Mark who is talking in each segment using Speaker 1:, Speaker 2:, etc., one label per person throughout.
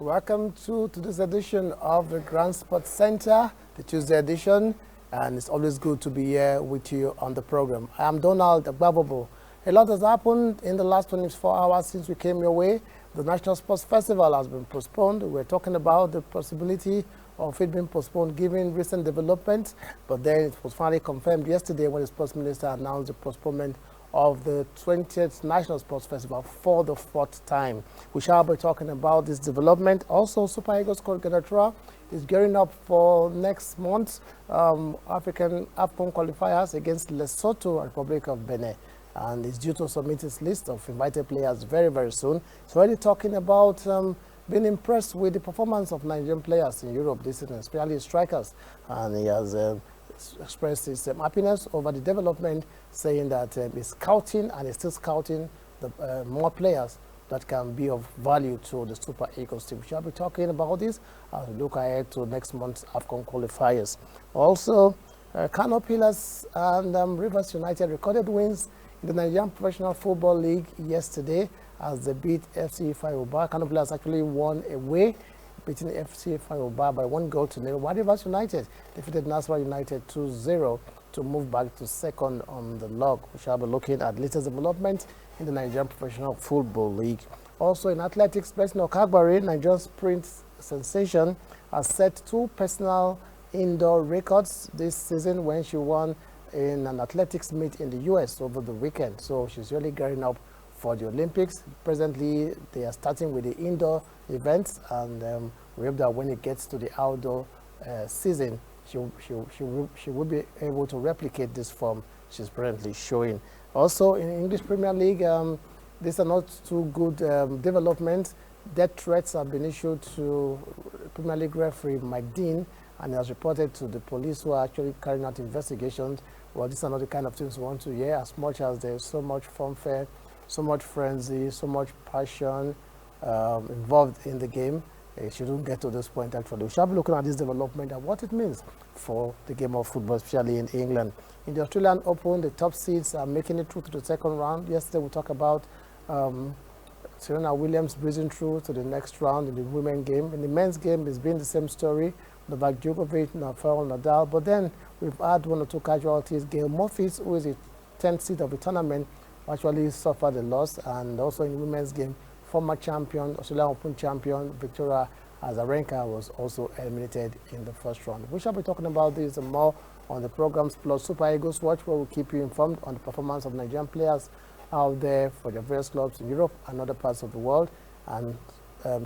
Speaker 1: Welcome to today's edition of the Grand Sports Center, the Tuesday edition, and it's always good to be here with you on the program. I am Donald Agbabobo. A lot has happened in the last 24 hours since we came your way. The National Sports Festival has been postponed. We're talking about the possibility of it being postponed given recent developments, but then it was finally confirmed yesterday when the Sports Minister announced the postponement of the 20th National Sports Festival for the fourth time. We shall be talking about this development. Also, Super Eagles coach Grande is gearing up for next month's African AFCON qualifiers against Lesotho and Republic of Benin. And is due to submit his list of invited players very, very soon. He's already talking about being impressed with the performance of Nigerian players in Europe this season, especially strikers. And he has expressed his happiness over the development, saying that he's scouting and he's still scouting the, more players that can be of value to the Super Eagles team. We shall be talking about this as we look ahead to next month's AFCON qualifiers. Also, Kano Pillars and Rivers United recorded wins in the Nigerian Professional Football League yesterday as they beat FC Fayoba. Kano Pillars actually won away, beating FC Fayoba by 1-0, while Rivers United defeated Nasarawa United 2-0 to move back to second on the log. We shall be looking at latest development in the Nigerian Professional Football League. Also in athletics, Blessing Okagbare, Nigerian sprint sensation, has set 2 personal indoor records this season when she won in an athletics meet in the US over the weekend. So she's really gearing up for the Olympics. Presently, they are starting with the indoor events, and we hope that when it gets to the outdoor season, she will be able to replicate this form she's currently showing. Also, in English Premier League, these are not too good developments. Death threats have been issued to Premier League referee Mike Dean, and he has reported to the police who are actually carrying out investigations. Well, these are not the kind of things we want to hear, as much as there's so much fanfare, so much frenzy, so much passion involved in the game. It shouldn't get to this point, actually. We shall be looking at this development and what it means for the game of football, especially in England. In the Australian Open, the top seeds are making it through to the second round. Yesterday, we talked about Serena Williams breezing through to the next round in the women's game. In the men's game, it's been the same story. Novak Djokovic, Rafael Nadal, but then we've had 1 or 2 casualties. Gail Monfils, who is the 10th seed of the tournament, actually suffered a loss. And also in the women's game, former champion, Australian Open champion, Victoria Azarenka was also eliminated in the first round. We shall be talking about this and more on the programs plus Super Eagles Watch, where we'll keep you informed on the performance of Nigerian players out there for their various clubs in Europe and other parts of the world. And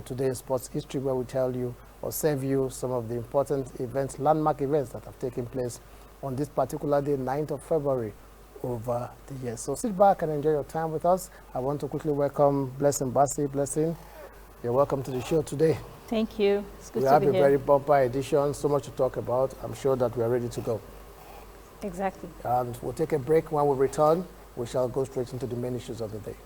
Speaker 1: today's sports history, where we tell you or serve you some of the important events, landmark events that have taken place on this particular day, 9th of February over the years. So sit back and enjoy your time with us. I want to quickly welcome Blessing Bassi. Blessing, you're welcome to the show today.
Speaker 2: Thank you. It's good
Speaker 1: we
Speaker 2: to
Speaker 1: have
Speaker 2: be
Speaker 1: a
Speaker 2: here.
Speaker 1: very bumper edition, so much to talk about. I'm sure that we are ready to go.
Speaker 2: Exactly.
Speaker 1: And we'll take a break. When we return, we shall go straight into the main issues of the day.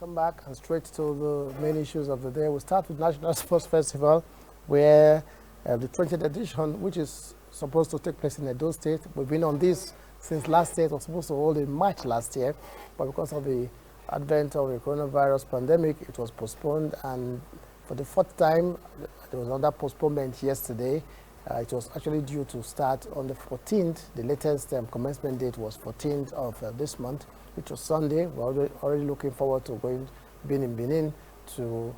Speaker 1: Welcome back and straight to the main issues of the day. We'll start with National Sports Festival, where the 20th edition, which is supposed to take place in Edo State. We've been on this since last year. It was supposed to hold in March last year, but because of the advent of the coronavirus pandemic, it was postponed, and for the 4th time, there was another postponement yesterday. It was actually due to start on the 14th. The latest commencement date was 14th of this month, which was Sunday. We're already looking forward to being in Benin to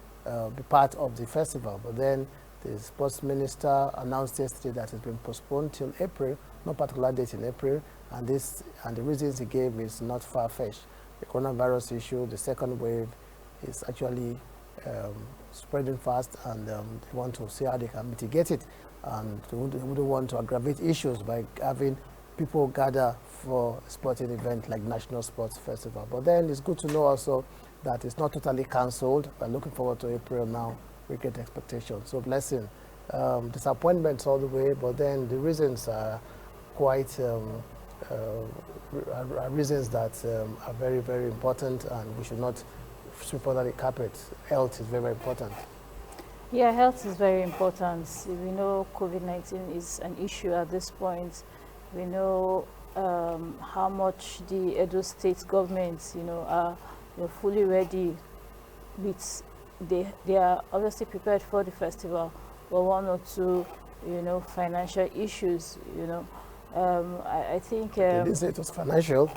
Speaker 1: be part of the festival. But then The sports minister announced yesterday that it's been postponed till April, no particular date in April, and the reasons he gave is not far-fetched. The coronavirus issue, the second wave, is actually spreading fast, and they want to see how they can mitigate it, and they wouldn't want to aggravate issues by having people gather for a sporting event like National Sports Festival. But then it's good to know also that it's not totally cancelled. We're looking forward to April now with great expectations. So blessing. Disappointments all the way, but then the reasons are quite reasons that are very, very important, and we should not sweep under the carpet. Health is very, very important.
Speaker 2: Yeah, health is very important. We know COVID-19 is an issue at this point. We know how much the Edo State government, are fully ready with. They are obviously prepared for the festival, but one or two, financial issues. I think.
Speaker 1: They didn't say it was financial,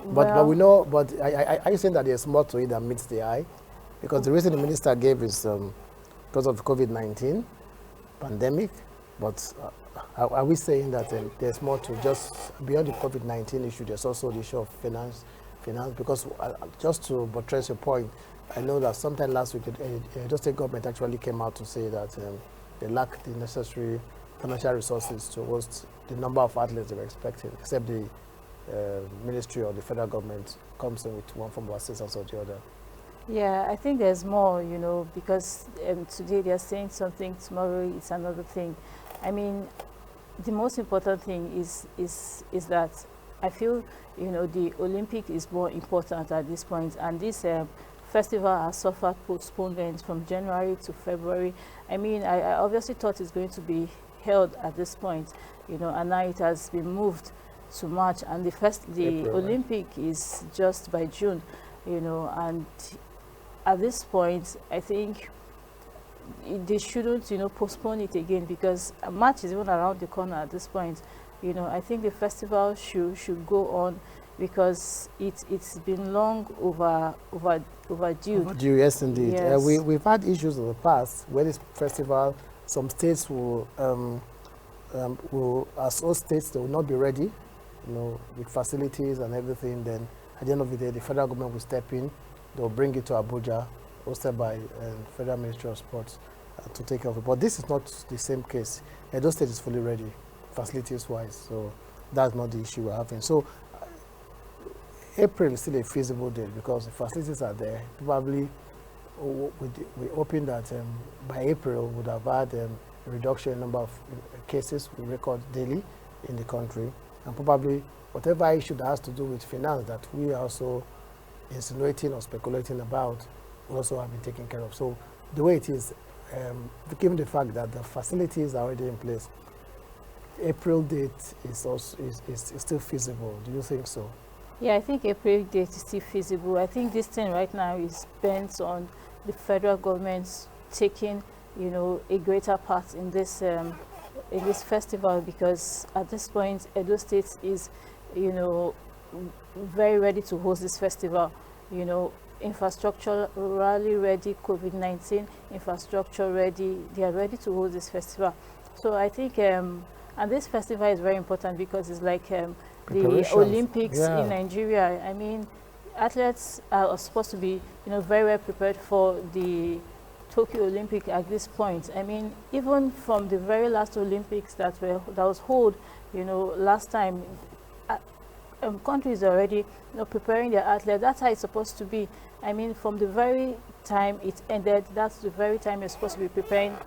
Speaker 1: but we know. But are you saying that there's more to it than meets the eye? Because the reason the minister gave is because of the COVID-19 pandemic. But are we saying that there's more to just beyond the COVID-19 issue? There's also the issue of finance. Because just to buttress your point, I know that sometime last week, the state government actually came out to say that they lack the necessary financial resources to host the number of athletes they were expecting, except the ministry or the federal government comes in with one form of assistance or the other.
Speaker 2: Yeah, I think there's more, because today they're saying something, tomorrow it's another thing. I mean, the most important thing is that I feel, the Olympic is more important at this point, and this festival has suffered postponement from January to February. I mean, I obviously thought it's going to be held at this point, and now it has been moved to March, and the Olympic is just by June, and at this point, I think they shouldn't, postpone it again, because March is even around the corner at this point. I think the festival should go on, because it's been long overdue.
Speaker 1: Overdue, yes, indeed.
Speaker 2: Yes.
Speaker 1: We've had issues in the past where this festival, some states will, as all states, they will not be ready, with facilities and everything. Then at the end of the day, the federal government will step in. They'll bring it to Abuja, hosted by Federal Ministry of Sports, to take care of it. But this is not the same case. Edo State is fully ready, facilities-wise, so that's not the issue we're having. So April is still a feasible date because the facilities are there. Probably we're hoping that by April we would have had a reduction in number of cases we record daily in the country, and probably whatever issue that has to do with finance that we are also insinuating or speculating about also have been taken care of. So the way it is, given the fact that the facilities are already in place, April date is still feasible. Do you think so?
Speaker 2: Yeah, I think April date is still feasible. I think this thing right now is bent on the federal government taking, a greater part in this festival, because at this point, Edo State is, very ready to host this festival. Infrastructurally ready, COVID-19 infrastructure ready. They are ready to host this festival. So I think, and this festival is very important because it's like the Olympics in Nigeria. I mean, athletes are supposed to be, very well prepared for the Tokyo Olympic at this point. I mean, even from the very last Olympics that was held, last time, countries are already, preparing their athletes. That's how it's supposed to be. I mean, from the very time it ended, that's the very time you're supposed to be preparing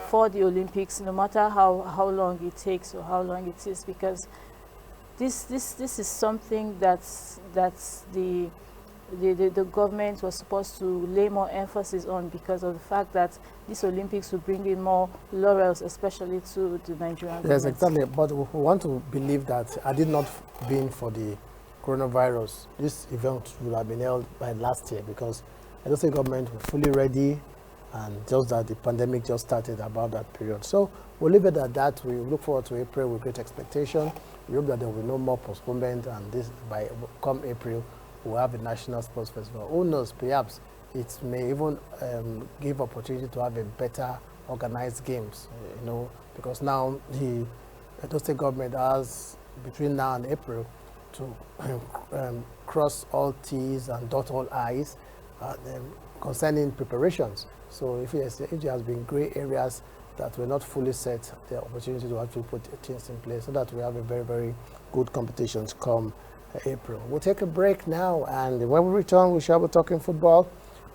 Speaker 2: for the Olympics, no matter how long it takes or how long it is, because this is something that's the government was supposed to lay more emphasis on, because of the fact that these Olympics will bring in more laurels, especially to the Nigerian government.
Speaker 1: Yes, exactly. But we want to believe that had it not been for the coronavirus, this event would have been held by last year, because I don't think government was fully ready, and just that the pandemic just started about that period. So we'll leave it at that. We look forward to April with great expectation. We hope that there will be no more postponement, and this by come April, we'll have a national sports festival. Who knows, perhaps it may even give opportunity to have a better organize games, you know, because now the Edo State government has between now and April to cross all T's and dot all I's concerning preparations. So if there has been gray areas that were not fully set, the opportunity to actually put things in place so that we have a very, very good competitions come April. We'll take a break now, and when we return, we shall be talking football.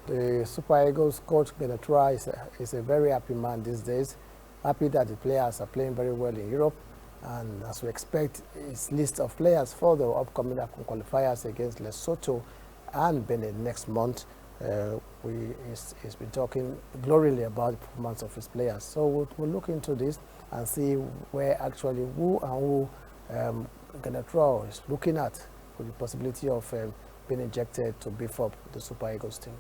Speaker 1: The Super Eagles coach Benatua is a very happy man these days. Happy that the players are playing very well in Europe, and as we expect, his list of players for the upcoming qualifiers against Lesotho and Benin next month. He's been talking glowingly about the performance of his players. So we'll look into this and see where actually who and who Benatua is looking at with the possibility of being injected to beef up the Super Eagles team.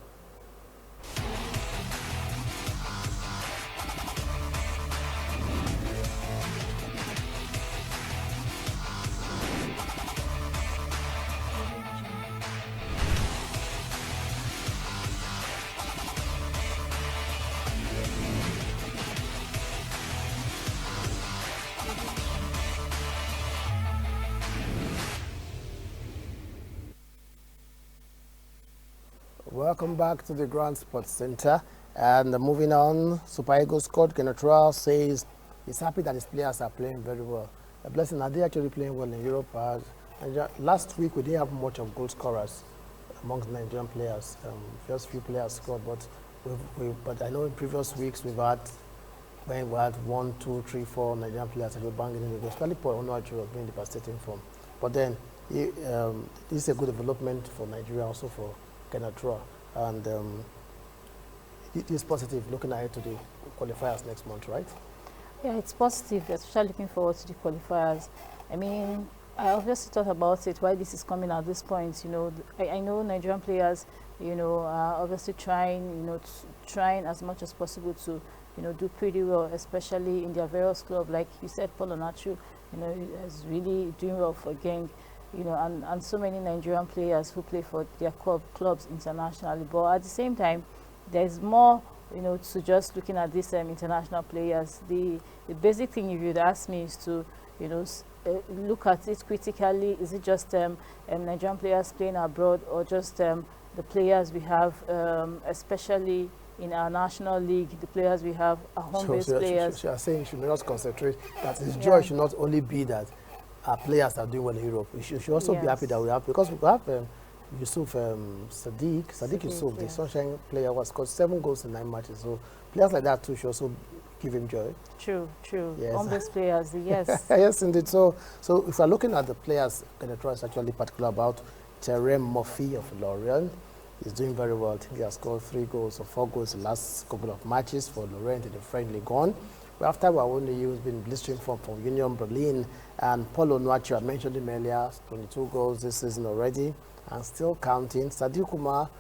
Speaker 1: Welcome back to the Grand Sports Center. And moving on, Super Eagles coach Benatua says he's happy that his players are playing very well. A blessing, are they actually playing well in Europe? Last week we didn't have much of goal scorers amongst Nigerian players. Just few players scored, but I know in previous weeks we've had when we had 1, 2, 3, 4 Nigerian players that were banging in the goal. Especially Paul Onuachu was being devastating form. But then this is a good development for Nigeria, also for Benatua, and it is positive looking ahead to the qualifiers next month, right?
Speaker 2: Yeah, it's positive, especially looking forward to the qualifiers. I mean, I obviously thought about it why this is coming at this point. You know, I know Nigerian players, you know, are obviously trying, you know, trying as much as possible to, you know, do pretty well, especially in their various clubs. Like you said, Paul Onuachu, you know, is really doing well for Gang. You know, and so many Nigerian players who play for their clubs internationally. But at the same time, there's more, you know, to just looking at these international players. The basic thing, if you'd ask me, is to, you know, look at it critically. Is it just Nigerian players playing abroad, or just the players we have, especially in our national league, the players we have are home-based players?
Speaker 1: So you are saying you should not concentrate, that his joy should not only be that our players are doing well in Europe. We should also be happy that we have, because we have Yusuf Sadiq Yusuf, the Sunshine player, was scored 7 goals in 9 matches. So players like that too should also give him joy.
Speaker 2: True. Yes. Home-based players, yes.
Speaker 1: Yes, indeed. So if we're looking at the players, Benatua is actually particular about Terem Murphy of Lorient. He's doing very well. I think he has scored 3 goals or 4 goals in the last couple of matches for Lorient in the French League One. After Wawone, he's been blistering form from Union Berlin, and Paul Onuachu, I mentioned him earlier, 22 goals this season already, and still counting. Sadiq Kumar,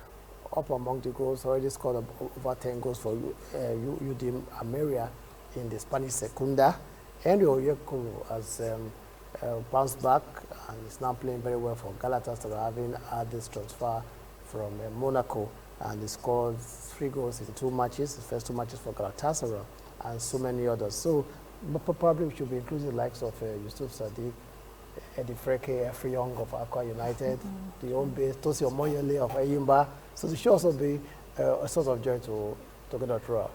Speaker 1: up among the goals, already scored over 10 goals for UD Ameria in the Spanish Segunda. Henry Oyeko has bounced back and is now playing very well for Galatasaray, having had this transfer from Monaco, and he scored 3 goals in 2 matches, the first 2 matches for Galatasaray, and so many others. So probably we should be including the likes of Yusuf Sadiq, Eddie Freke, Efri Young of Aqua United, the home base, Tosi Omoyele of Ayimba. So it should also be a source of joy to Benatua.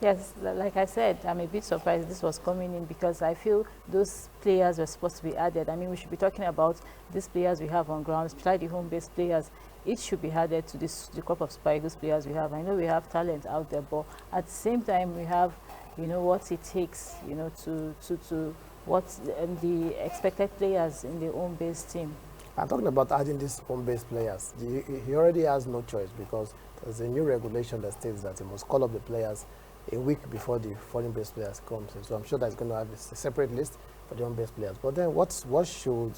Speaker 2: Yes, like I said, I'm a bit surprised this was coming in, because I feel those players were supposed to be added. I mean, we should be talking about these players we have on ground, especially the home-based players. It should be added to the crop of Super Eagles players we have. I know we have talent out there, but at the same time, we have, you know, what it takes, you know, to what the expected players in the home-based team.
Speaker 1: I'm talking about adding these home-based players. He already has no choice, because there's a new regulation that states that he must call up the players a week before the foreign-based players come. So I'm sure that's going to have a separate list for the home-based players. But then what should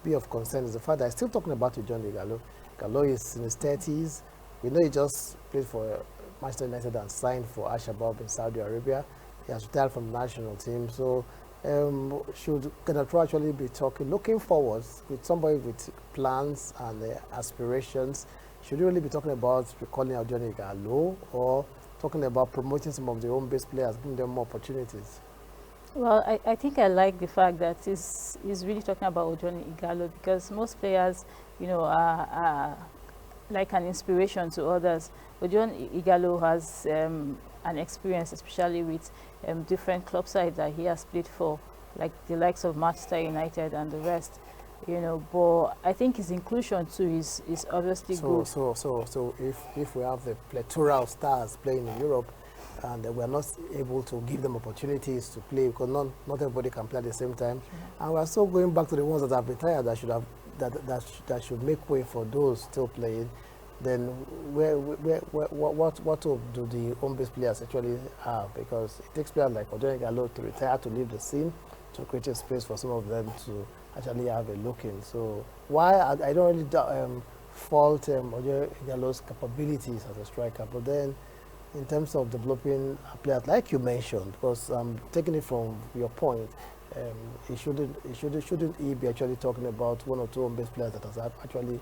Speaker 1: be of concern is the fact that I'm still talking about John Igalo. Igalo is in his 30s. We know he just played for Manchester United and signed for Al-Shabaab in Saudi Arabia. He has retired from the national team. So should Benatua actually be looking forward with somebody with plans and aspirations? Should you really be talking about recalling out Johnny Igalo, or talking about promoting some of the home-based players, giving them more opportunities?
Speaker 2: Well, I think I like the fact that he's really talking about Odion Igalo, because most players, are like an inspiration to others. Odion Igalo has an experience, especially with different club sides that he has played for, like the likes of Manchester United and the rest. But I think his inclusion too is obviously good.
Speaker 1: So if we have the plethora of stars playing in Europe, and we're not able to give them opportunities to play, because not everybody can play at the same time, and we're still going back to the ones that have retired that should make way for those still playing, then what do the home-based players actually have? Because it takes players like Odion Igalo to retire, to leave the scene, to create a space for some of them to actually have a look in. So why I don't really fault Odion Igalo's capabilities as a striker, but then in terms of developing a player, like you mentioned, because taking it from your point, shouldn't he be actually talking about one or two home-based players that has actually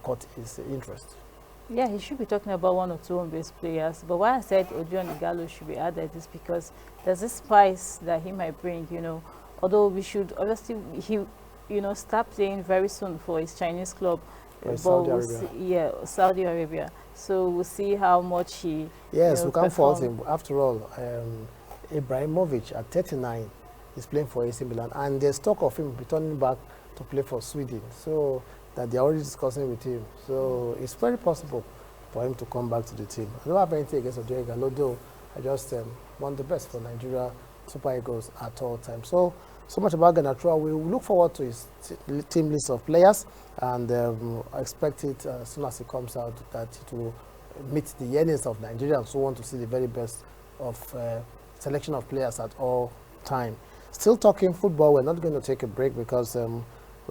Speaker 1: caught his interest?
Speaker 2: Yeah, he should be talking about one or two home-based players. But why I said Odion Igalo should be added is because there's this spice that he might bring. Although we should obviously start playing very soon for his Chinese club.
Speaker 1: Saudi Arabia.
Speaker 2: Yeah, Saudi Arabia. So we'll see how much he.
Speaker 1: Yes, we can't fault him. After all, Ibrahimovic at 39 is playing for AC Milan, and there's talk of him returning back to play for Sweden. So that they're already discussing with him. So it's very possible for him to come back to the team. I don't have anything against Odion Igalo, though. I just want the best for Nigeria Super Eagles at all times. So much about Ganatrua. We look forward to his team list of players, and I expect it as soon as it comes out that it will meet the yearnings of Nigerians who want to see the very best of selection of players at all time. Still talking football, we're not going to take a break because the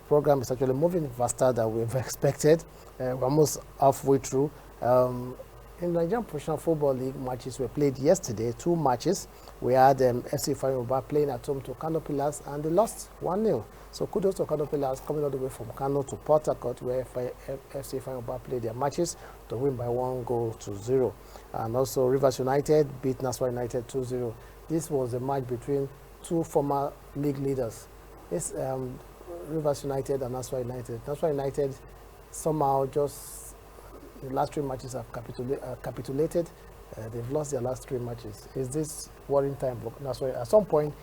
Speaker 1: program is actually moving faster than we've expected. We're almost halfway through. In the Nigerian Professional Football League, matches were played yesterday, 2 matches. We had FC Ifeanyi playing at home to Kano Pillars, and they lost 1-0. So kudos to Kano Pillars coming all the way from Kano to Port Harcourt, where FC Ifeanyi played their matches to win by 1-0. And also Rivers United beat Nasarawa United 2-0. This was a match between 2 former league leaders. It's Rivers United and Nasarawa United. Nasarawa United somehow just the last 3 matches have capitulated. They've lost their last 3 matches. Is this worrying time? At some point,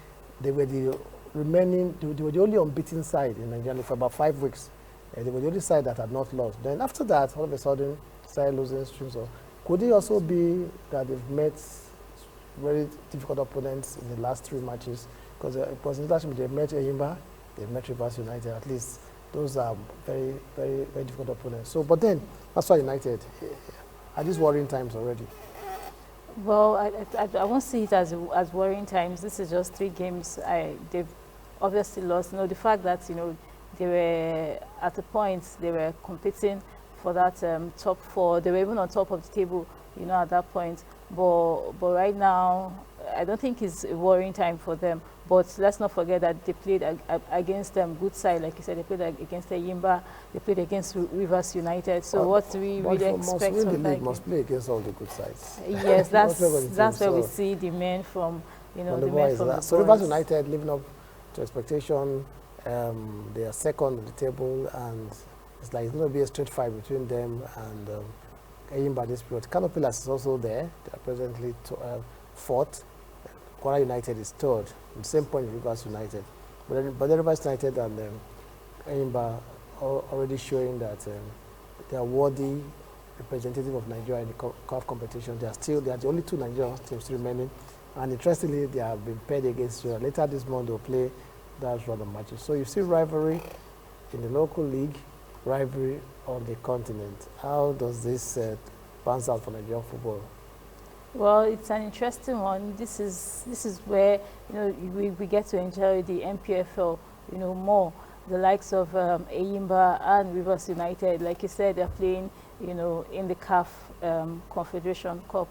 Speaker 1: they were the only unbeaten side in Nigeria for about 5 weeks. They were the only side that had not lost. Then after that, all of a sudden, started losing streams. So could it also be that they've met very difficult opponents in the last 3 matches? Because in the last match, they've met Eyimba, they've met Rivers United. At least those are very, very, very difficult opponents. So, but then, Nasarawa United, are these worrying times already?
Speaker 2: Well, I won't see it as worrying times. This is just 3 games. They've obviously lost. The fact that they were at a point they were competing for that top 4. They were even on top of the table, at that point. But right now, I don't think it's a worrying time for them. But let's not forget that they played against them good side, like you said. They played against Eyimba. They played against Rivers United. So what do we really expect from that?
Speaker 1: Must play against all the good sides.
Speaker 2: Yes, that's where we see the men from, the men from the
Speaker 1: So Rivers United living up to expectation. They are second on the table, and it's like it's going to be a straight fight between them and Eyimba this period. Kano Pillars is also there. They are presently 4th. Kwara United is 3rd, the same point with Rivers United. But the Rivers United and Eyimba are already showing that they are worthy representative of Nigeria in the CAF competition. They are the only 2 Nigerian teams remaining. And interestingly, they have been paired against each other. Later this month, they'll play that round of matches. So you see rivalry in the local league, rivalry on the continent. How does this bounce out for Nigerian football?
Speaker 2: Well, it's an interesting one. This is where we get to enjoy the MPFL more. The likes of Eyimba and Rivers United, like you said, they're playing in the CAF Confederation Cup.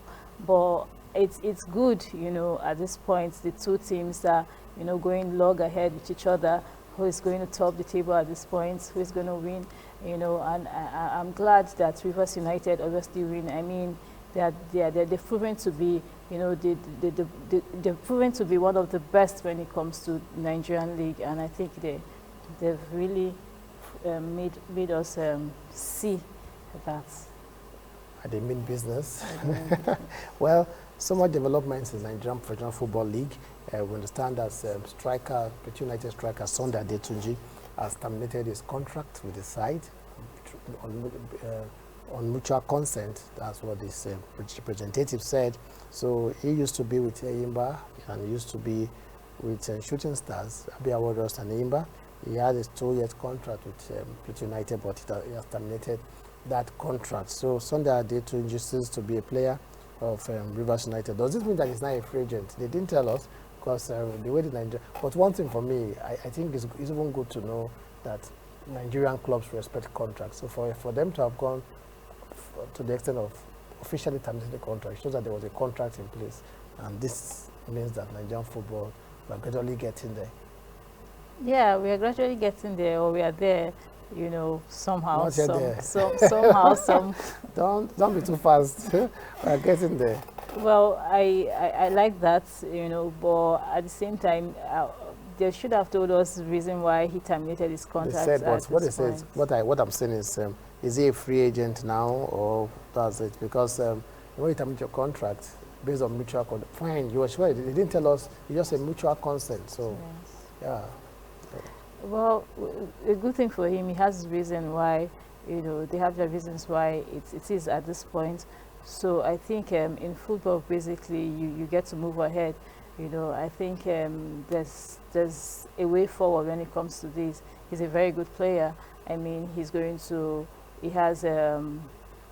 Speaker 2: But it's good at this point the 2 teams are going log ahead with each other. Who is going to top the table at this point? Who is going to win? And I'm glad that Rivers United obviously win. I mean, they've proven to be, you know, they've proven to be one of the best when it comes to Nigerian league, and I think they've really made us see that.
Speaker 1: They mean business. Well, so much developments in Nigerian Professional Football League. We understand that striker, Petro United striker Sunday Adetunji has terminated his contract with the side on mutual consent. That's what this representative said. So he used to be with Eyimba and he used to be with Shooting Stars, Abia Warriors and Eyimba. He had a 2-year contract with Petro United, but he has terminated that contract. So Sunday Adetunji seems to be a player of Rivers United. Does this mean that he's not a free agent? They didn't tell us, because the way the Nigeria. But one thing for me, I think it's even good to know that Nigerian clubs respect contracts. So for them to have gone to the extent of officially terminating the contract, it shows that there was a contract in place, and this means that Nigerian football are gradually getting there. Yeah,
Speaker 2: we are gradually getting there, or we are there. You know, somehow,
Speaker 1: Not yet there.
Speaker 2: somehow, some.
Speaker 1: Don't be too fast. We are getting there.
Speaker 2: Well, I like that, you know, but at the same time, they should have told us the reason why he terminated his contract.
Speaker 1: They said, but what they said, what I'm saying is he a free agent now, or does it? Because when you terminate your contract based on mutual consent, fine, you were sure. They didn't tell us. It's just a mutual consent. So, yes. Yeah.
Speaker 2: Well, a good thing for him, he has reason why, you know, they have their reasons why it is at this point. So I think in football, basically, you get to move ahead. You know, I think there's a way forward when it comes to this. He's a very good player. I mean, he has 1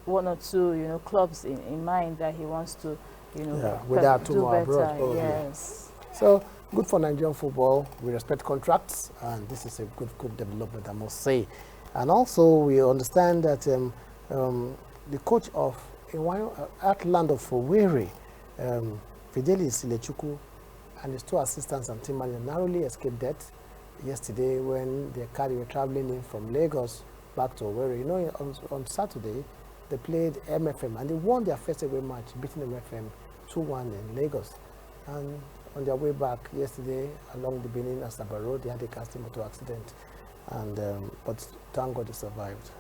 Speaker 2: or 2, you know, clubs in mind that he wants to, you know,
Speaker 1: do better.
Speaker 2: Yes.
Speaker 1: So good for Nigerian football. We respect contracts, and this is a good development, I must say. And also, we understand that the coach of Atlanta of Owerri, Fidelis Ilechukwu, and his 2 assistants and team manager narrowly escaped death yesterday when they were traveling in from Lagos back to Owerri. You know, on Saturday, they played MFM, and they won their first away match, beating MFM 2-1 in Lagos. And on their way back yesterday, along the Benin-Asaba Road, they had a casting motor accident, and but thank God they survived.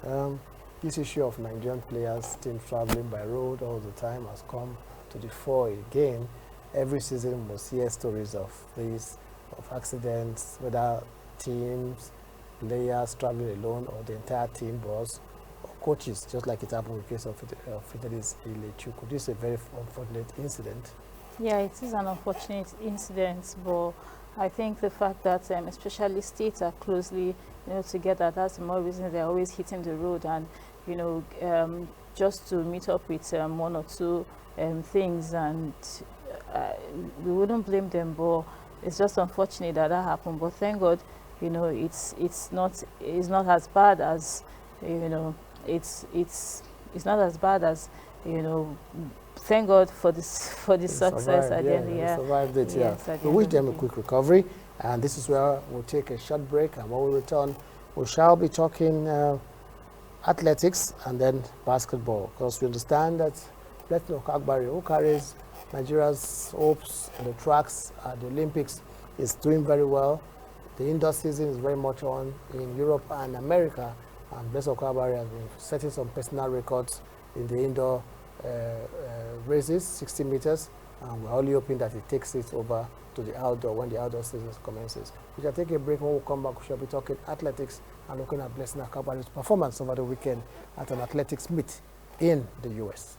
Speaker 1: This issue of Nigerian players teams traveling by road all the time has come to the fore again. Every season we must hear stories of these, of accidents, whether teams, players traveling alone, or the entire team bus, or coaches, just like it happened in the case of Fidelis Ilechukwu. This is a very unfortunate incident.
Speaker 2: Yeah, it is an unfortunate incident, but I think the fact that especially states are closely, you know, together, that's the more reason they're always hitting the road, and, you know, just to meet up with 1 or 2 things, and we wouldn't blame them, but it's just unfortunate that happened. But thank God, you know, it's not as bad as, you know, it's not as bad as, you know. Thank God for this success at the end.
Speaker 1: Yeah, survived it. Yes, yeah, we wish them a quick recovery, and this is where we'll take a short break. And when we return, we shall be talking athletics and then basketball, because we understand that Blessing Okagbari, who carries Nigeria's hopes on the tracks at the Olympics, is doing very well. The indoor season is very much on in Europe and America, and Blessing Okagbari has been setting some personal records in the indoor races, 60 meters, and we're only hoping that it takes it over to the outdoor when the outdoor season commences. We shall take a break. When we come back, we shall be talking athletics and looking at Blessing Okagbari's performance over the weekend at an athletics meet in the US.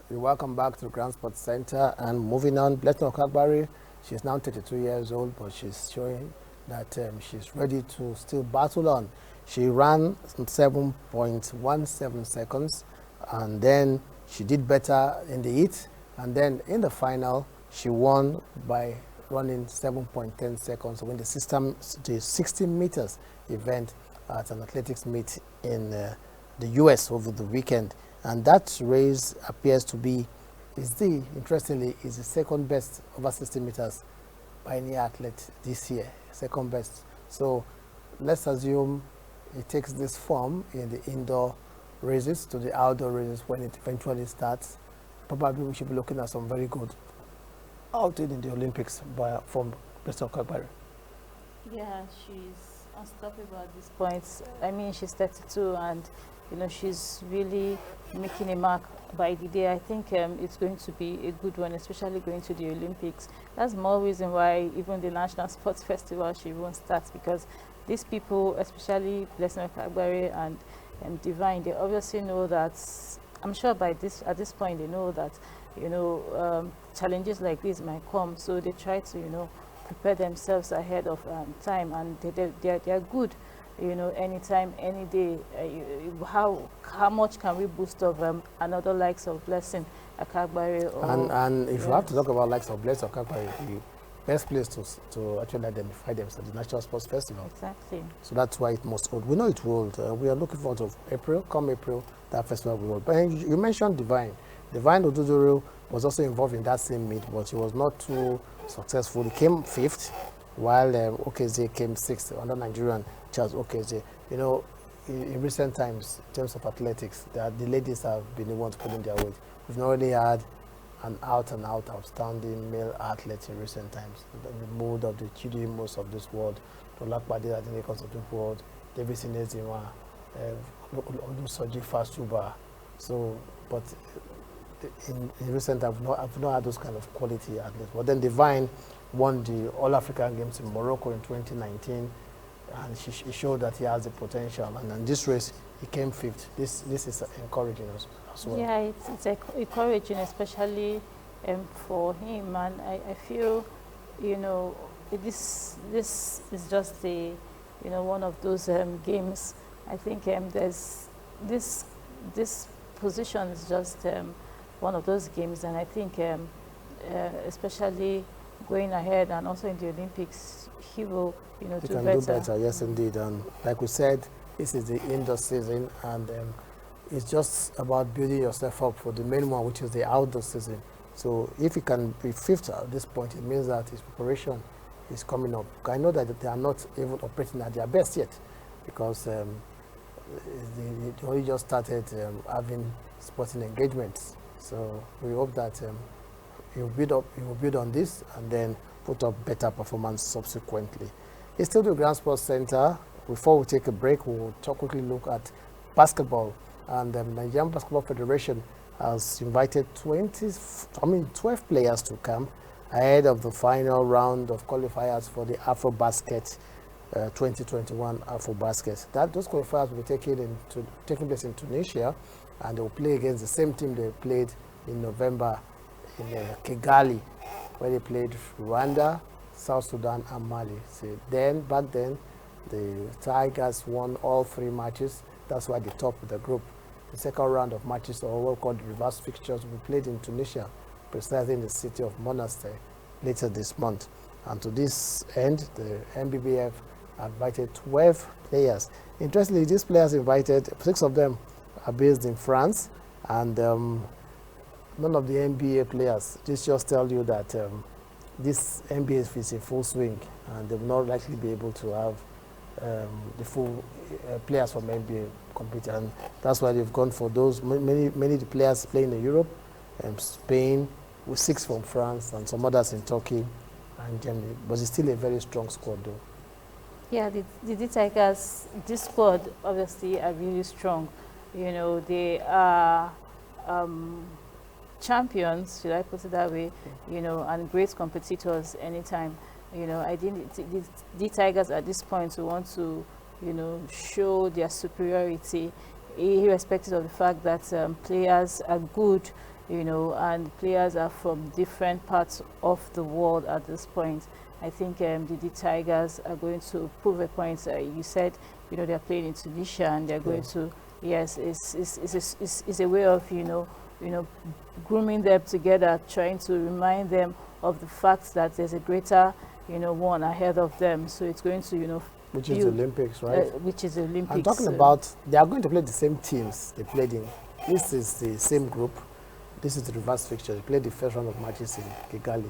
Speaker 1: Welcome back to the Grand Sports Center, and moving on, Blessing Okagbari, she's now 32 years old, but she's showing that she's ready to still battle on. She ran 7.17 seconds, and then she did better in the heat, and then in the final, she won by running 7.10 seconds to win the 60 meters event at an athletics meet in the US over the weekend. And that race appears to be, interestingly, is the second best over 60 meters by any athlete this year, second best. So let's assume it takes this form in the indoor races to the outdoor races when it eventually starts. Probably we should be looking at some very good outing in the Olympics from Bristol Kagbari.
Speaker 2: Yeah, she's unstoppable at this point. I mean, she's 32 and, you know, she's really making a mark by the day. I think it's going to be a good one, especially going to the Olympics. That's more reason why even the National Sports Festival she won't start, because these people, especially Blessing Kagbari and Divine, they obviously know that, I'm sure at this point they know that, you know, challenges like this might come, so they try to, you know, prepare themselves ahead of time, and they're good, you know, anytime, any day. How much can we boost of another likes of Blessing Kagbari?
Speaker 1: And if you have to talk about likes of Blessing Kagbari, the best place to actually identify them is the National Sports Festival.
Speaker 2: Exactly.
Speaker 1: So that's why it must hold. We know it will hold. We are looking forward to April. Come April, that festival will hold. But you mentioned Divine. Divine Oduduru was also involved in that same meet, but he was not too successful. He came 5th, while Okeze came 6th, under Nigerian Charles Okeze. You know, in recent times, in terms of athletics, the ladies have been the ones putting their weight. We've not really had an out-and-out outstanding male athlete in recent times. The mood of the Chidimos of this world, the Lakpadi of the world, David Sinezima, Olusoji Fastuba. So, but in recent times, I've not had those kind of quality athletes. But then Divine won the All-African Games in Morocco in 2019, and she showed that he has the potential. And in this race, he came 5th. This is encouraging us as well.
Speaker 2: Yeah, it's encouraging, especially for him. And I feel, you know, this is just one of those games. I think there's this position is just one of those games, and I think especially going ahead and also in the Olympics, he will, you know, do better.
Speaker 1: Yes, indeed. And like we said, this is the indoor season, and it's just about building yourself up for the main one, which is the outdoor season. So if he can be 5th at this point, it means that his preparation is coming up. I know that they are not even operating at their best yet, because they only just started having sporting engagements. So we hope that he will build on this and then put up better performance subsequently. It's still the Grand Sports Center. Before we take a break, we'll quickly look at basketball. And the Nigerian Basketball Federation has invited 12 players to camp ahead of the final round of qualifiers for the AfroBasket 2021 AfroBasket. Those qualifiers will be taking place in Tunisia, and they will play against the same team they played in November in Kigali, where they played Rwanda, South Sudan, and Mali. So back then, the Tigers won all 3 matches. That's why they topped the group. The second round of matches, or what we call the reverse fixtures, will be played in Tunisia, precisely in the city of Monastir, later this month. And to this end, the NBBF invited 12 players. Interestingly, these players invited, 6 of them are based in France, and none of the NBA players. This just tells you that this NBA is in full swing, and they will not likely be able to have the full players from NBA compete, and that's why they've gone for those. Many of the players playing in Europe, Spain, with 6 from France, and some others in Turkey and Germany. But it's still a very strong squad, though.
Speaker 2: Yeah, the Tigers, this squad obviously are really strong. You know, they are champions, should I put it that way, you know, and great competitors anytime. You know, I think the Tigers at this point want to, you know, show their superiority, irrespective of the fact that players are good, you know, and players are from different parts of the world at this point. I think the Tigers are going to prove a point. You said, you know, they're playing in Tunisia, and they're going to, yes, it's a way of, you know, grooming them together, trying to remind them of the fact that there's a greater, one ahead of them. So it's going to,
Speaker 1: which is the Olympics, right?
Speaker 2: Which is the Olympics.
Speaker 1: I'm talking about, they are going to play the same teams they played in. This is the same group. This is the reverse fixture. They played the first round of matches in Kigali.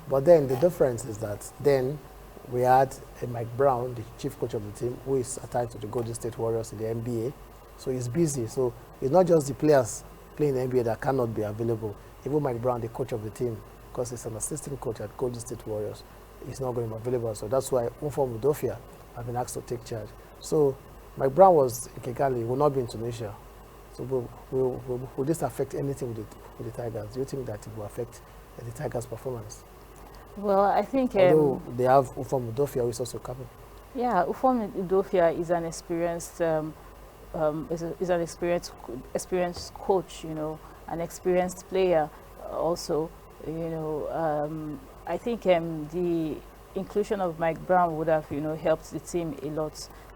Speaker 1: But then the difference is that then we had Mike Brown, the chief coach of the team, who is attached to the Golden State Warriors in the NBA. So he's busy. So it's not just the players playing in the NBA that cannot be available. Even Mike Brown, the coach of the team, because he's an assistant coach at Golden State Warriors, is not going to be available. So that's why Umfo Mudofia have been asked to take charge. So Mike Brown was in Kigali, he will not be in Tunisia. So will this affect anything with the Tigers? Do you think that it will affect the Tigers' performance?
Speaker 2: Well, I think...
Speaker 1: although they have Umfo Mudofia, who is also capable.
Speaker 2: Yeah, Umfo Mudofia is an experienced... is an experienced coach, an experienced player also, I think the inclusion of Mike Brown would have, helped the team a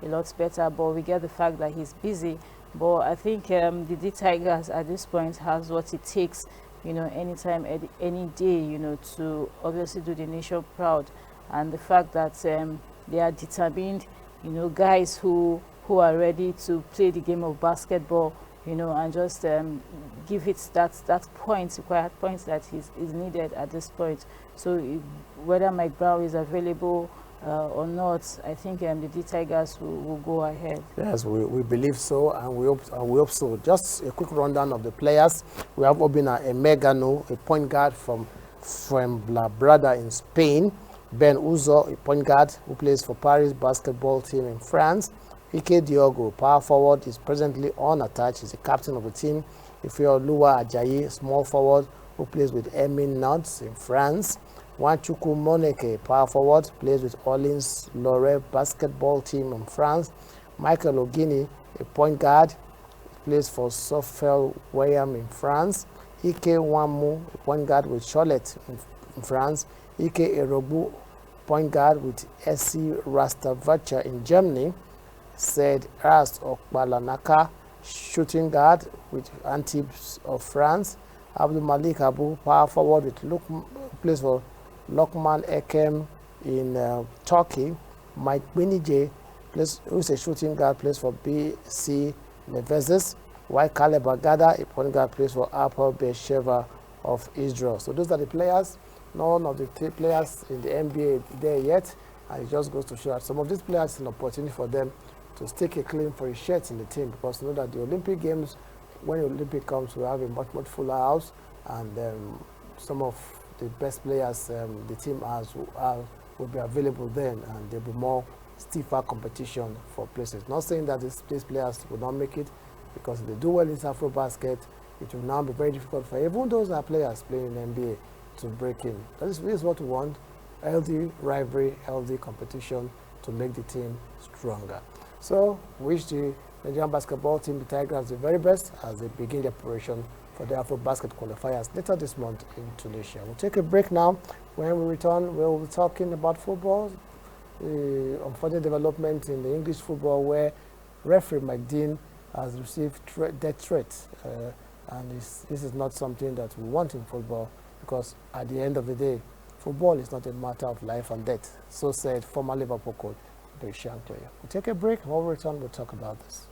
Speaker 2: lot better, but we get the fact that he's busy. But I think the D Tigers at this point has what it takes, anytime, any day, to obviously do the nation proud. And the fact that they are determined, guys who are ready to play the game of basketball, and just give it that required point that is needed at this point. So whether Mike Brown is available or not, I think the D Tigers will go ahead. Yes,
Speaker 1: we believe so, and we hope so. Just a quick rundown of the players. We have Obina Emegano, a point guard from Fuenlabrada in Spain. Ben Uzo, a point guard who plays for Paris basketball team in France. Ike Diogo, power forward, is presently unattached. He's the captain of the team. Ifeoluwa Ajayi, small forward, who plays with Emin Nantes in France. Wanchuku Moneke, power forward, plays with Orleans Lorraine basketball team in France. Michael Ogini, a point guard, plays for Sofel Wayam in France. Ike Wamu, a point guard with Cholet in France. Ike Erobu, point guard with SC Rastavacha in Germany. Said Rast Okbalanaka, shooting guard with Antibes of France. Abdul Malik Abu, power forward with plays for Lokman Ekem in Turkey. Mike Binije, who's a shooting guard, plays for BC Nevezes. White Caleb Agada, a point guard, plays for Apple Beersheva of Israel. So those are the players. None of the players in the NBA there yet, and it just goes to show that some of these players is an opportunity for them to stake a claim for a shirt in the team, because you know that the Olympic Games, when the Olympic comes, we have a much fuller house, and some of the best players the team has will be available then, and there'll be more stiffer competition for places. Not saying that these players will not make it, because if they do well in Afrobasket, it will now be very difficult for even those are players playing in the NBA to break in. This is what we want: healthy rivalry, healthy competition to make the team stronger. So, wish the Nigerian basketball team, the Tigers, the very best as they begin their preparation for the Afrobasket qualifiers later this month in Tunisia. We'll take a break now. When we return, we'll be talking about football, unfortunate development in the English football, where referee Mike Dean has received death threats. And this is not something that we want in football, because at the end of the day, football is not a matter of life and death. So said former Liverpool coach Deschamps. We'll take a break. When we return, we'll talk about this.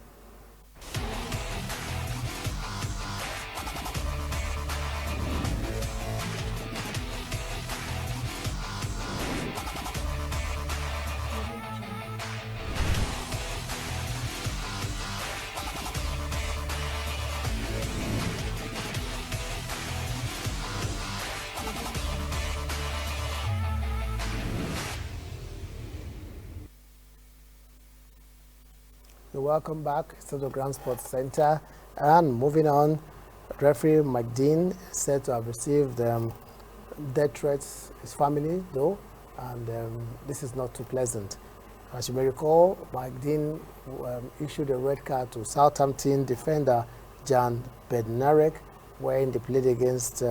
Speaker 1: Welcome back to the Grand Sports Center, and moving on, referee Mike Dean said to have received death threats, his family though, and this is not too pleasant. As you may recall, Mike Dean issued a red card to Southampton defender Jan Bednarek when they played against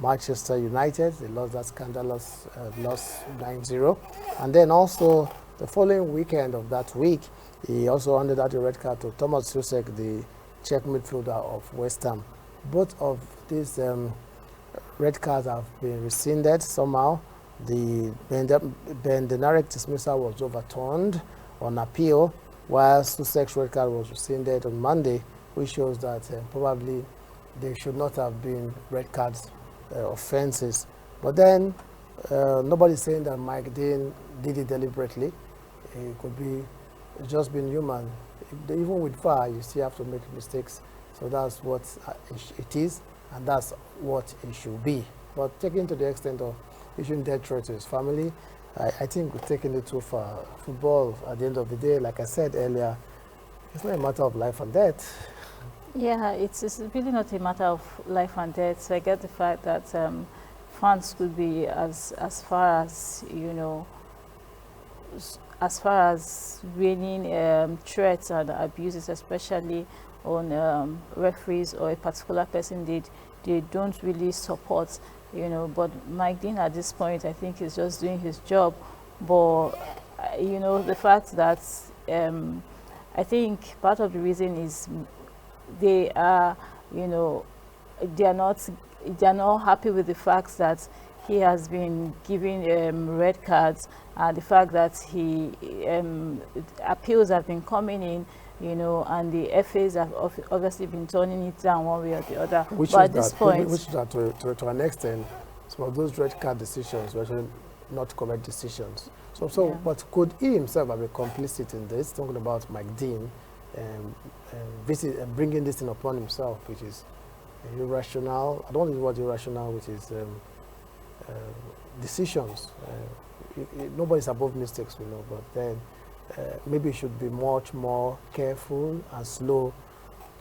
Speaker 1: Manchester United. They lost that scandalous loss 9-0, and then also the following weekend of that week, he also handed out a red card to Thomas Susek, the Czech midfielder of West Ham. both of these red cards have been rescinded somehow. The Bendenarek dismissal was overturned on appeal, while Susek's red card was rescinded on Monday, which shows that probably they should not have been red cards offenses. But then nobody's saying that Mike Dean did it deliberately. It could be just being human. Even with VAR, you still have to make mistakes. So that's what it is, and that's what it should be. But taken to the extent of issuing death threat to his family, I think we're taking it too far. Football, at the end of the day, like I said earlier, it's not a matter of life and death.
Speaker 2: Yeah, it's really not a matter of life and death. So I get the fact that fans could be as far as, you know, as far as raining threats and abuses, especially on referees or a particular person they don't really support, you know. But Mike Dean at this point, I think, is just doing his job. But you know, the fact that I think part of the reason is they are, you know, they are not happy with the fact that he has been giving red cards, and the fact that he appeals have been coming in, you know, and the FAs have obviously been turning it down one way or the other.
Speaker 1: Which
Speaker 2: but at this point,
Speaker 1: which is that to an extent, some of those red card decisions were actually not correct decisions. So, yeah. But could he himself have been complicit in this? Talking about Mike Dean, bringing this thing upon himself, which is irrational. I don't know what irrational, which is decisions. Nobody's above mistakes, we know, but then maybe you should be much more careful and slow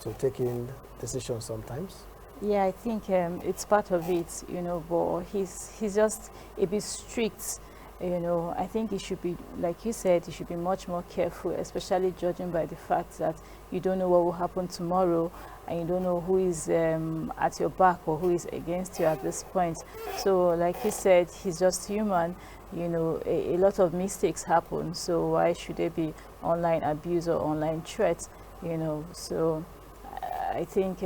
Speaker 1: to taking decisions sometimes.
Speaker 2: Yeah, I think it's part of it, you know, but he's just a bit strict, you know. I think he should be, like you said, he should be much more careful, especially judging by the fact that you don't know what will happen tomorrow, and you don't know who is at your back or who is against you at this point. So like you said, he's just human, you know. A lot of mistakes happen, so why should there be online abuse or online threats, you know? So I think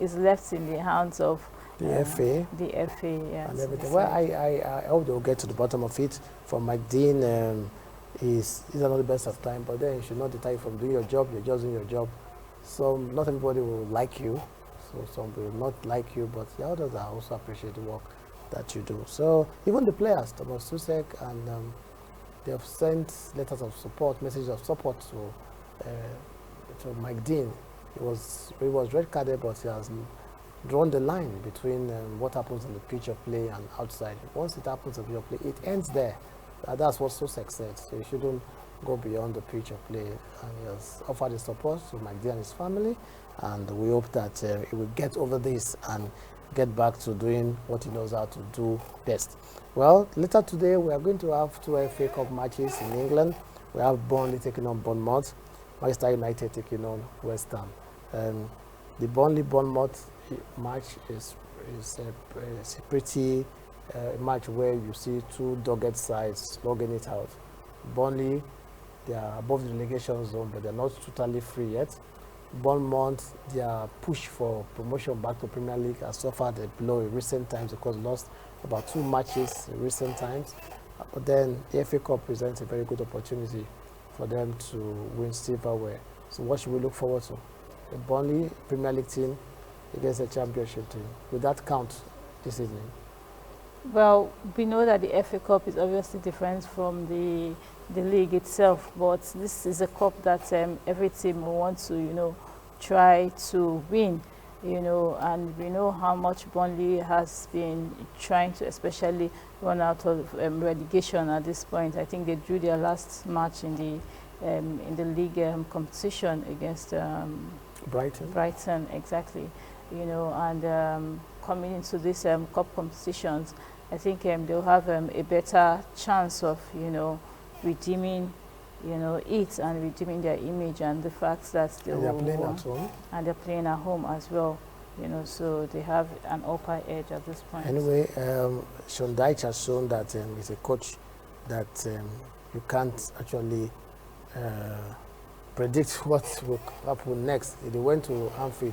Speaker 2: is left in the hands of
Speaker 1: the FA.
Speaker 2: The FA, yes.
Speaker 1: And everything. Well, I hope they'll get to the bottom of it. For Mike Dean, he's not the best of time, but then you should not deter you from doing your job. You're just doing your job. So not everybody will like you. So some will not like you, but the others are also appreciate the work that you do. So even the players, Thomas Susek, and they have sent letters of support, messages of support to Mike Dean. He was red carded, but he has drawn the line between what happens on the pitch of play and outside. Once it happens on the pitch of play, it ends there. That's what Susek said. So you shouldn't go beyond the pitch of play. And he has offered his support to Mike Dean and his family, and we hope that he will get over this and get back to doing what he knows how to do best. Well, later today we are going to have 2 FA Cup matches in England. We have Burnley taking on Bournemouth, Manchester United taking on West Ham. The Burnley-Bournemouth match is a pretty match where you see two dogged sides slugging it out. Burnley, they are above the relegation zone, but they're not totally free yet. Bournemouth, their push for promotion back to Premier League has suffered a blow in recent times because lost about 2 matches in recent times. But then the FA Cup presents a very good opportunity for them to win silverware. So what should we look forward to? A Burnley Premier League team against a championship team. Will that count this evening?
Speaker 2: Well, we know that the FA Cup is obviously different from the league itself, but this is a cup that every team will want to, you know, try to win, you know, and we know how much Burnley has been trying to especially run out of relegation at this point. I think they drew their last match in the league competition against Brighton, exactly, you know, and coming into this cup competitions, I think they'll have a better chance of, you know, redeeming, you know, it and redeeming their image, and the fact that they
Speaker 1: are playing at home.
Speaker 2: And they're playing at home as well, you know, so they have an upper edge at this point.
Speaker 1: Anyway, Sean Dyche has shown that he's a coach that you can't actually predict what will happen next. They went to Anfield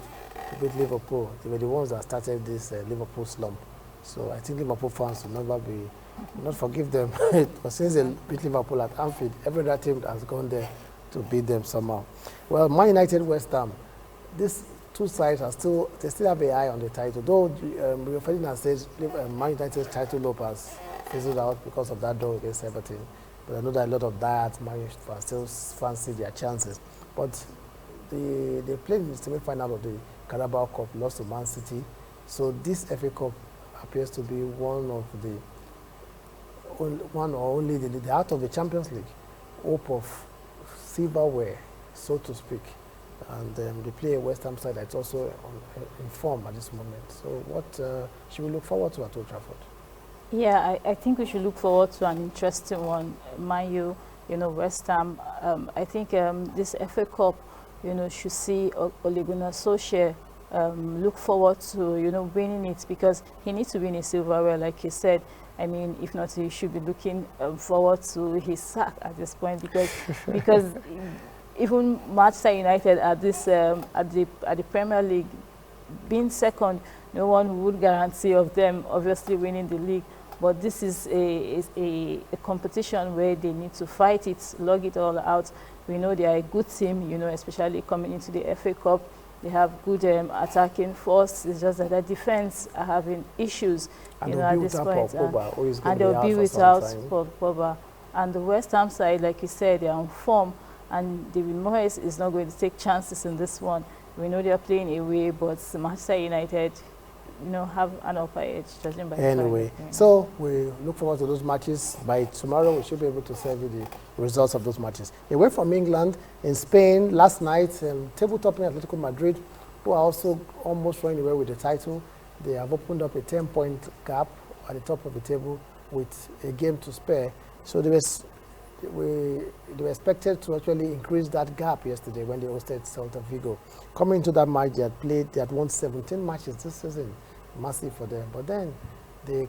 Speaker 1: to beat Liverpool. They were the ones that started this Liverpool slump. So I think Liverpool fans will never not forgive them. But since they beat Liverpool at Anfield, every other team has gone there to beat them somehow. Well, Man United, West Ham, these two sides are they still have an eye on the title. Though Rio Ferdinand says Man United's title hope has fizzled out because of that draw against Everton. But I know that a lot of that Man United fans still fancy their chances. But they played in the semi-final of the Carabao Cup, lost to Man City. So this FA Cup appears to be one or only the out of the Champions League hope of silverware, so to speak. And they play a West Ham side that's also in form at this moment. So what should we look forward to at Old Trafford?
Speaker 2: Yeah, I think we should look forward to an interesting one. Man U, West Ham. I think this FA Cup, should see Ole Gunnar Solskjaer look forward to, winning it, because he needs to win a silverware, like you said. I mean, if not, he should be looking forward to his sack at this point, because even Manchester United at this at the Premier League, being second, no one would guarantee of them obviously winning the league. But this is a competition where they need to fight it, lug it all out. We know they are a good team, especially coming into the FA Cup. They have good attacking force. It's just that their defense are having issues, at this point. And they'll be without Pogba. And the West Ham side, like you said, they are on form. And David Moyes is not going to take chances in this one. We know they are playing away, but Manchester United, have an upper edge, judging by
Speaker 1: anyway. So we look forward to those matches. By tomorrow, we should be able to serve you the results of those matches. Away from England, in Spain, last night, table-topping Atletico Madrid, who are also almost running away with the title, they have opened up a 10-point gap at the top of the table with a game to spare. So they were expected to actually increase that gap yesterday when they hosted Celta Vigo. Coming into that match, they had won 17 matches this season, massive for them. But then their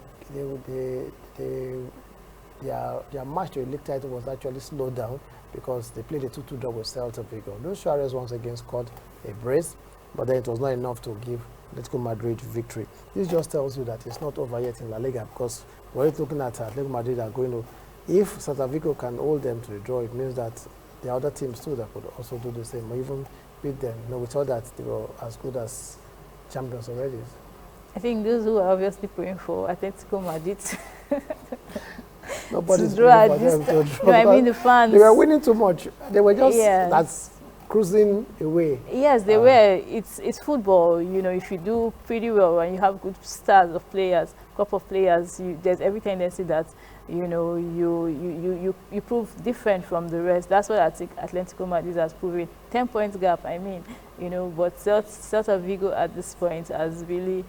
Speaker 1: match to the league title was actually slowed down because they played a 2-2 draw with Celta Vigo. Luis Suarez once again scored a brace, but then it was not enough to give Atletico Madrid victory. This just tells you that it's not over yet in La Liga, because we're looking at Atletico Madrid are going to. If Celta Vigo can hold them to the draw, it means that the other teams too that could also do the same, or even beat them. We thought that they were as good as champions already.
Speaker 2: I think those who are obviously praying for Atletico Madrid
Speaker 1: nobody's praying for them to draw.
Speaker 2: No, I mean the fans.
Speaker 1: They were winning too much. They were just that's cruising away.
Speaker 2: Yes, they were. It's football. If you do pretty well and you have good stars of players, couple of players, there's every tendency that you prove different from the rest. That's what I think Atletico Madrid has proven. 10 points gap, I mean, but Celta Vigo at this point has really,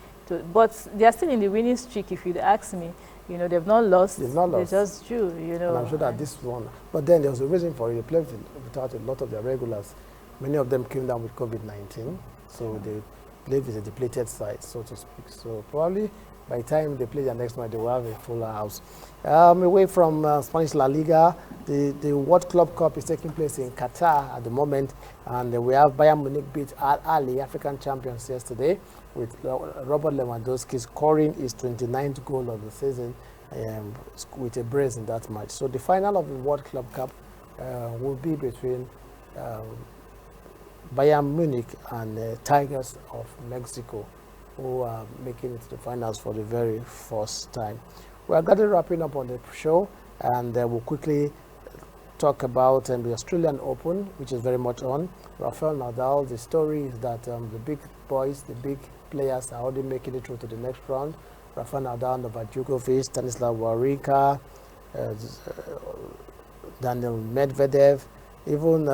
Speaker 2: but they are still in the winning streak, if you'd ask me. They've not lost. They've not lost. They just drew, And
Speaker 1: I'm sure that this one, but then there was a reason for it. They played without a lot of their regulars. Many of them came down with COVID-19, so they played with a depleted side, so to speak. So probably by the time they play their next match, they will have a full house. Away from Spanish La Liga, the World Club Cup is taking place in Qatar at the moment, and we have Bayern Munich beat Al Ahly, African champions, yesterday, with Robert Lewandowski scoring his 29th goal of the season with a brace in that match. So the final of the World Club Cup will be between Bayern Munich and Tigers of Mexico, who are making it to the finals for the very first time. We are gradually wrapping up on the show, and we'll quickly talk about the Australian Open, which is very much on. Rafael Nadal, the story is that the big boys, the big players are already making it through to the next round. Rafael Nadal, Novak Djokovic, Stanislav Wawrinka, Daniel Medvedev, even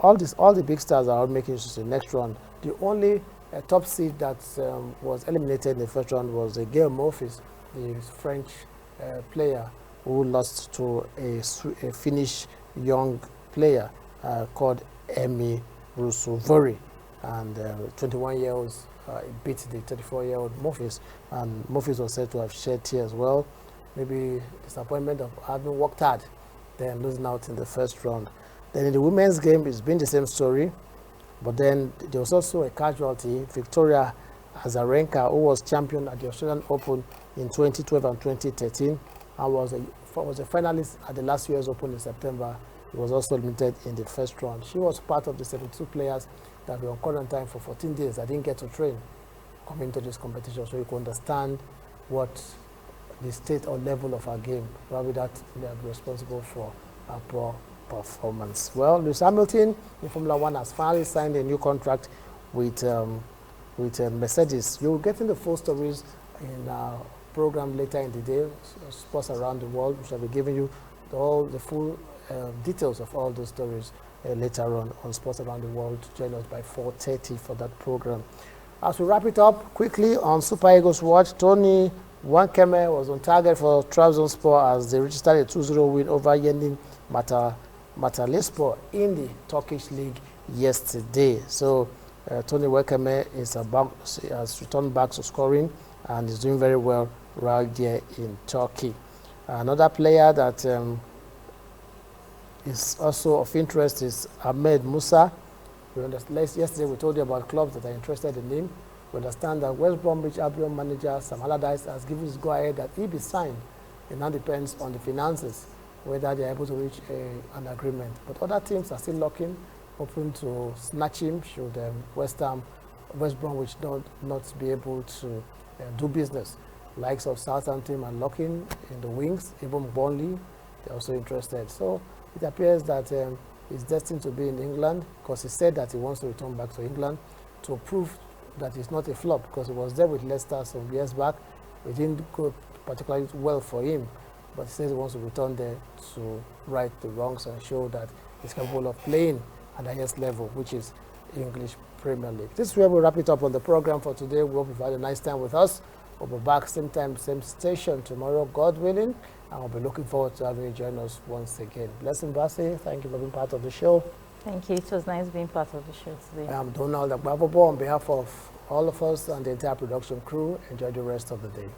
Speaker 1: all the big stars are all making it to the next round. The only top seed that was eliminated in the first round was Gael Monfils, the French player who lost to a Finnish young player called Emi Rusuvori, and 21-year-olds beat the 34-year-old Monfils, and Monfils was said to have shed tears. Well, maybe disappointment of having worked hard, then losing out in the first round. Then in the women's game, it's been the same story. But then there was also a casualty, Victoria Azarenka, who was champion at the Australian Open in 2012 and 2013, and was a finalist at the last year's Open in September. He was also limited in the first round. She was part of the 72 players that were on quarantine for 14 days. I didn't get to train coming to this competition, so you can understand what the state or level of our game, probably that they are responsible for our poor performance. Well, Lewis Hamilton in Formula One has finally signed a new contract with Mercedes. You'll get in the full stories in our program later in the day, Sports Around the World. We shall be giving you all the full details of all those stories later on Sports Around the World. Join us by 4:30 for that program. As we wrap it up quickly on Super Eagles Watch, Tony Wankeme was on target for Trabzonspor as they registered a 2-0 win over Yeni Matalespor in the Turkish league yesterday. So Tony Wankeme has returned back to scoring and is doing very well right there in Turkey. Another player that is also of interest is Ahmed Musa. Yesterday we told you about clubs that are interested in him. We understand that West Bromwich Albion manager Sam Allardyce has given his go-ahead that he be signed. It now depends on the finances, whether they are able to reach an agreement. But other teams are still looking, hoping to snatch him should West Bromwich not be able to do business. Likes of Southampton and looking in the wings, even Burnley, they're also interested. So it appears that he's destined to be in England, because he said that he wants to return back to England to prove that he's not a flop, because he was there with Leicester some years back. It didn't go particularly well for him, but he says he wants to return there to right the wrongs and show that he's capable of playing at the highest level, which is English Premier League. This is where we wrap it up on the program for today. We hope you've had a nice time with us. We'll be back same time, same station tomorrow, God willing, and we'll be looking forward to having you join us once again. Blessing Bassey, thank you for being part of the show.
Speaker 2: Thank you. It was nice being part of the show today.
Speaker 1: I'm Donald Agbabobo on behalf of all of us and the entire production crew. Enjoy the rest of the day.